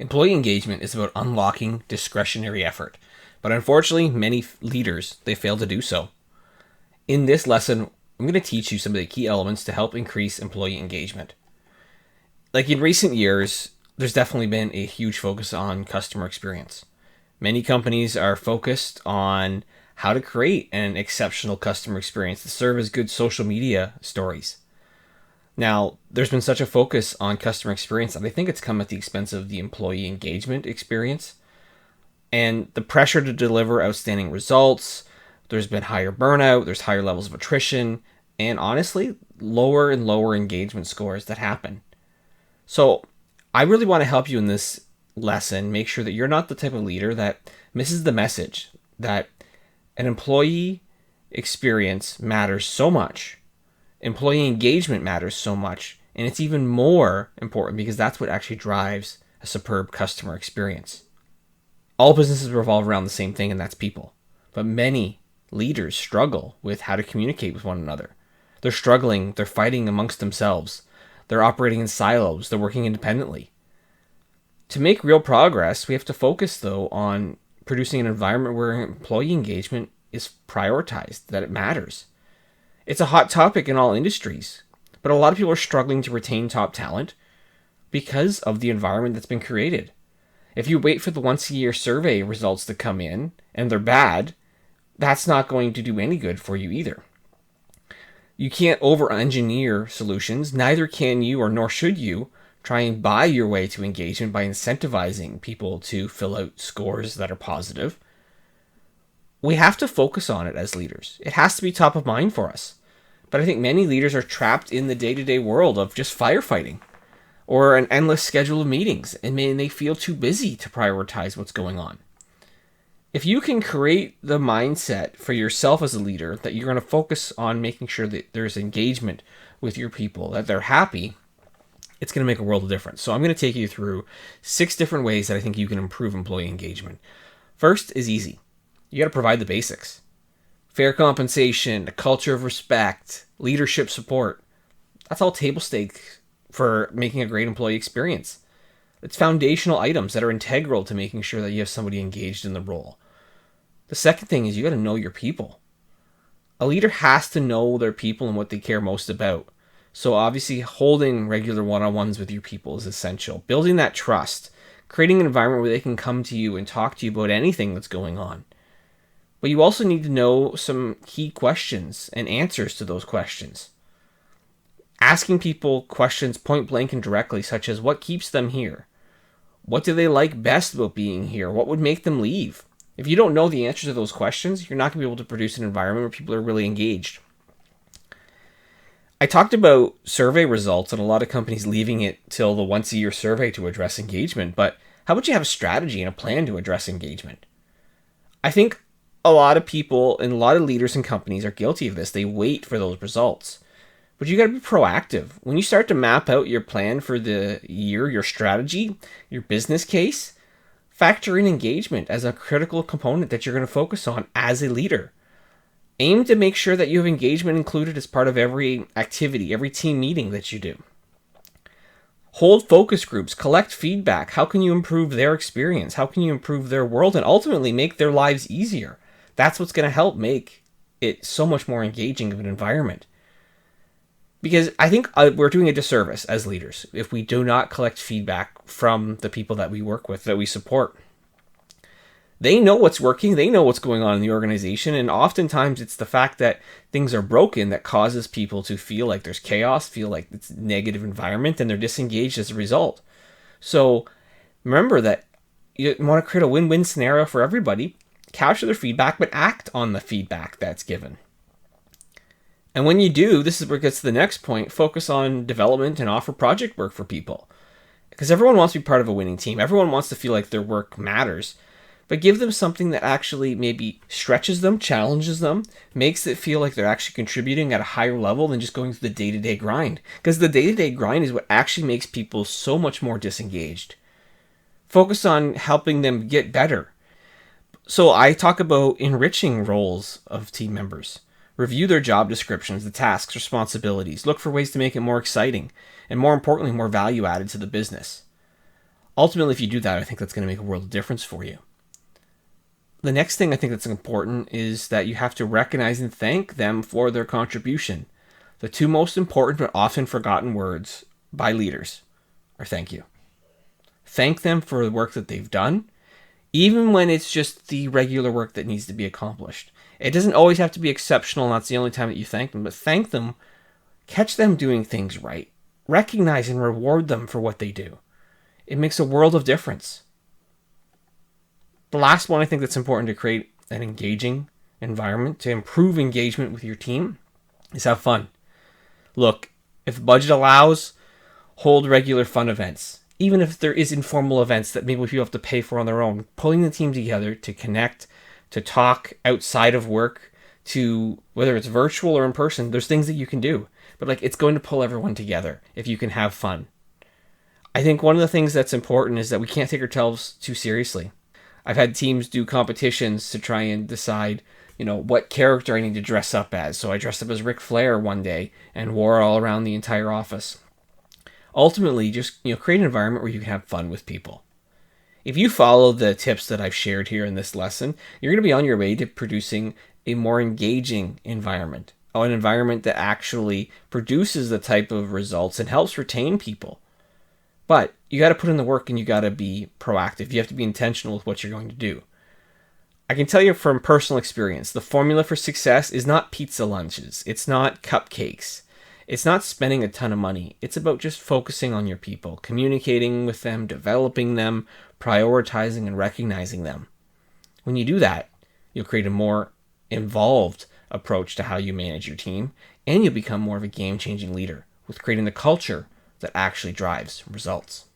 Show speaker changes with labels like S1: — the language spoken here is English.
S1: Employee engagement is about unlocking discretionary effort, but unfortunately, many leaders, they fail to do so. In this lesson, I'm going to teach you some of the key elements to help increase employee engagement. Like in recent years, there's definitely been a huge focus on customer experience. Many companies are focused on how to create an exceptional customer experience to serve as good social media stories. Now, there's been such a focus on customer experience that I think it's come at the expense of the employee engagement experience and the pressure to deliver outstanding results. There's been higher burnout, there's higher levels of attrition, and honestly, lower and lower engagement scores that happen. So, I really want to help you in this lesson, make sure that you're not the type of leader that misses the message that an employee experience matters so much. Employee engagement matters so much, and it's even more important because that's what actually drives a superb customer experience. All businesses revolve around the same thing, and that's people. But many leaders struggle with how to communicate with one another. They're struggling, they're fighting amongst themselves, they're operating in silos, they're working independently. To make real progress, we have to focus, though, on producing an environment where employee engagement is prioritized, that it matters. It's a hot topic in all industries, but a lot of people are struggling to retain top talent because of the environment that's been created. If you wait for the once-a-year survey results to come in, and they're bad, that's not going to do any good for you either. You can't over-engineer solutions, neither can you or nor should you try and buy your way to engagement by incentivizing people to fill out scores that are positive. We have to focus on it as leaders. It has to be top of mind for us. But I think many leaders are trapped in the day-to-day world of just firefighting or an endless schedule of meetings, and they feel too busy to prioritize what's going on. If you can create the mindset for yourself as a leader that you're going to focus on making sure that there's engagement with your people, that they're happy, it's going to make a world of difference. So I'm going to take you through 6 different ways that I think you can improve employee engagement. First is easy. You got to provide the basics. Fair compensation, a culture of respect, leadership support. That's all table stakes for making a great employee experience. It's foundational items that are integral to making sure that you have somebody engaged in the role. The second thing is you got to know your people. A leader has to know their people and what they care most about. So obviously holding regular one-on-ones with your people is essential. Building that trust, creating an environment where they can come to you and talk to you about anything that's going on. But you also need to know some key questions and answers to those questions. Asking people questions point blank and directly, such as what keeps them here? What do they like best about being here? What would make them leave? If you don't know the answers to those questions, you're not going to be able to produce an environment where people are really engaged. I talked about survey results and a lot of companies leaving it till the once-a-year survey to address engagement, but how about you have a strategy and a plan to address engagement? I think a lot of people and a lot of leaders and companies are guilty of this. They wait for those results. But you got to be proactive. When you start to map out your plan for the year, your strategy, your business case, factor in engagement as a critical component that you're going to focus on as a leader. Aim to make sure that you have engagement included as part of every activity, every team meeting that you do. Hold focus groups, collect feedback. How can you improve their experience? How can you improve their world and ultimately make their lives easier? That's what's going to help make it so much more engaging of an environment. Because I think we're doing a disservice as leaders if we do not collect feedback from the people that we work with, that we support. They know what's working, they know what's going on in the organization, and oftentimes it's the fact that things are broken that causes people to feel like there's chaos, feel like it's a negative environment, and they're disengaged as a result. So remember that you want to create a win-win scenario for everybody. Capture their feedback, but act on the feedback that's given. And when you do, this is where it gets to the next point, focus on development and offer project work for people. Because everyone wants to be part of a winning team. Everyone wants to feel like their work matters. But give them something that actually maybe stretches them, challenges them, makes it feel like they're actually contributing at a higher level than just going through the day-to-day grind. Because the day-to-day grind is what actually makes people so much more disengaged. Focus on helping them get better. So I talk about enriching roles of team members. Review their job descriptions, the tasks, responsibilities. Look for ways to make it more exciting and, more importantly, more value added to the business. Ultimately, if you do that, I think that's going to make a world of difference for you. The next thing I think that's important is that you have to recognize and thank them for their contribution. The two most important but often forgotten words by leaders are thank you. Thank them for the work that they've done, even when it's just the regular work that needs to be accomplished. It doesn't always have to be exceptional, and that's the only time that you thank them, but thank them, catch them doing things right, recognize and reward them for what they do. It makes a world of difference. The last one I think that's important to create an engaging environment, to improve engagement with your team, is have fun. Look, if the budget allows, hold regular fun events. Even if there is informal events that maybe people have to pay for on their own, pulling the team together to connect, to talk outside of work, to whether it's virtual or in person, there's things that you can do. But it's going to pull everyone together if you can have fun. I think one of the things that's important is that we can't take ourselves too seriously. I've had teams do competitions to try and decide, what character I need to dress up as. So I dressed up as Ric Flair one day and wore it all around the entire office. Ultimately, just create an environment where you can have fun with people. If you follow the tips that I've shared here in this lesson, you're going to be on your way to producing a more engaging environment, an environment that actually produces the type of results and helps retain people. But you got to put in the work and you got to be proactive. You have to be intentional with what you're going to do. I can tell you from personal experience, the formula for success is not pizza lunches. It's not cupcakes. It's not spending a ton of money. It's about just focusing on your people, communicating with them, developing them, prioritizing and recognizing them. When you do that, you'll create a more involved approach to how you manage your team, and you'll become more of a game-changing leader with creating the culture that actually drives results.